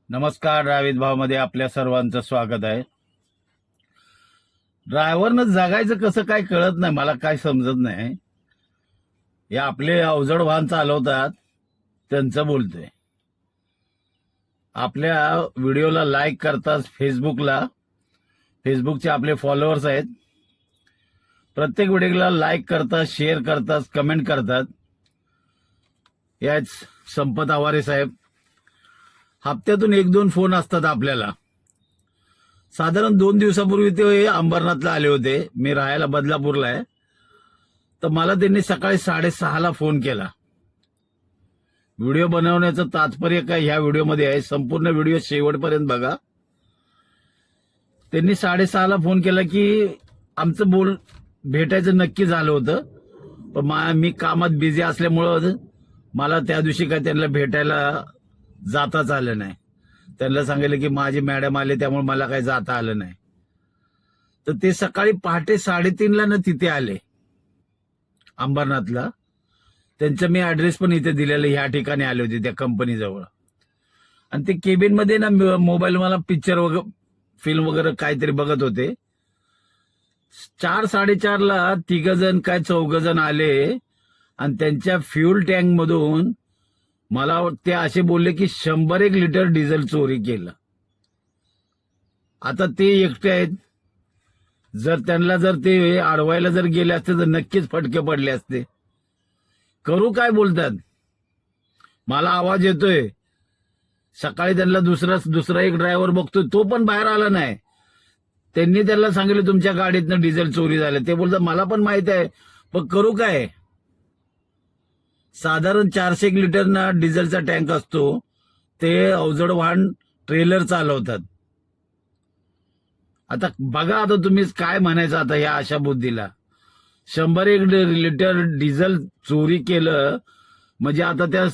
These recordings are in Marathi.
नमस्कार. ड्रायव्हित भावमध्ये आपल्या सर्वांचं स्वागत आहे. ड्रायव्हरनं जगायचं कसं काय कळत नाही, मला काय समजत नाही. हे आपले अवजड वाहन चालवतात त्यांचं बोलतोय. आपल्या व्हिडिओला लाईक करतात, फेसबुकचे आपले फॉलोअर्स आहेत. प्रत्येक व्हिडिओला लाईक करतात, शेअर करतात, कमेंट करतात. याच संपत आवारे साहेब हप्त्यातून 1-2 फोन असतात आपल्याला. साधारण 2 दिवसापूर्वी ते अंबरनाथला आले होते. मी राहायला बदलापूरला आहे. तर मला त्यांनी सकाळी 6:30ला फोन केला. व्हिडिओ बनवण्याचं तात्पर्य काय ह्या व्हिडिओमध्ये आहे, संपूर्ण व्हिडिओ शेवटपर्यंत बघा. त्यांनी 6:30ला फोन केला की आमचं भेटायचं नक्की झालं होतं, पण मी कामात बिझी असल्यामुळं मला त्या दिवशी काय त्यांना भेटायला जाताच आलं नाही. त्यांना सांगितलं की माझी मॅडम आले, त्यामुळे मला काही जाता आलं नाही. तर ते सकाळी पहाटे 3:30ला ना तिथे आले अंबरनाथला. त्यांचा मी ऍड्रेस पण इथे दिलेला, ह्या ठिकाणी आले होते त्या कंपनीजवळ. आणि ते केबिन मध्ये ना मोबाईल मला पिक्चर वगैरे फिल्म वगैरे काहीतरी बघत होते. 4-4:30ला 4 जण आले आणि त्यांच्या फ्युल टँक मधून मला ते असे बोलले की 100 लिटर डिझेल चोरी केलं. आता ते एकटे आहेत. जर ते अडवायला गेले असते तर नक्कीच फटके पडले असते. करू काय बोलतात. मला आवाज येतोय. सकाळी त्यांना दुसरा एक ड्रायव्हर बघतोय, तो पण बाहेर आला नाही. त्यांनी त्याला सांगितलं तुमच्या गाडीतनं डिझेल चोरी झालं. ते बोलतात मला पण माहित आहे, पण करू काय. साधारण 400 लिटर ना डिझेलचा टँक असतो. ते अवजड वाहन ट्रेलर चालवतात. आता बघा, आता तुम्ही काय म्हणायचं आता या अशा बुद्धीला. 100 लिटर डिझेल चोरी केलं म्हणजे आता त्या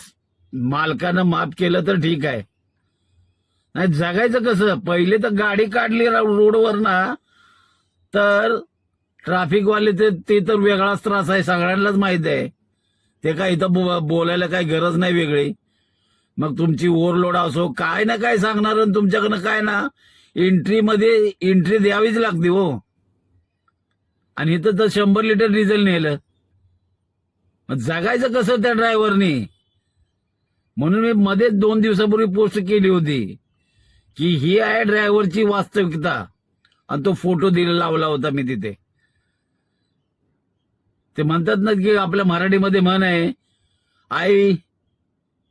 मालकानं माफ केलं तर ठीक आहे, नाही जगायचं कसं. पहिले तर गाडी काढली रोडवर ना तर ट्रॅफिकवाले ते तर वेगळाच त्रास आहे, सगळ्यांनाच माहित आहे. ते काय इथं बोलायला काही गरज नाही वेगळी. मग तुमची ओव्हरलोड असो काय ना काय सांगणार, तुमच्याकडनं काय ना एंट्री द्यावीच लागते हो. आणि इथं तर 100 लिटर डिझेल नेलं, जगायचं कसं त्या ड्रायव्हरनी. म्हणून मी मध्येच 2 दिवसापूर्वी पोस्ट केली होती की ही आहे ड्रायव्हरची वास्तविकता. आणि तो फोटो लावला होता मी तिथे. ते म्हणतात ना की आपल्या मराठीमध्ये म्हण आहे, आई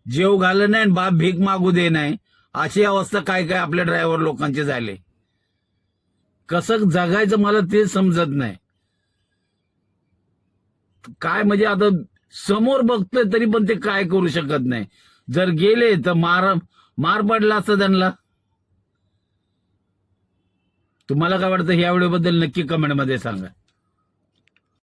जेव घाल नाही बाप भीक मागू दे नाही. अशी अवस्था काय काय आपल्या ड्रायव्हर लोकांचे झाले. कसं जगायचं मला तेच समजत नाही. काय म्हणजे आता समोर बघतोय तरी पण ते काय करू शकत नाही. जर गेले तर मार पडला असता त्यांना. तुम्हाला काय वाटतं ह्या व्हिडिओबद्दल नक्की कमेंटमध्ये सांगा.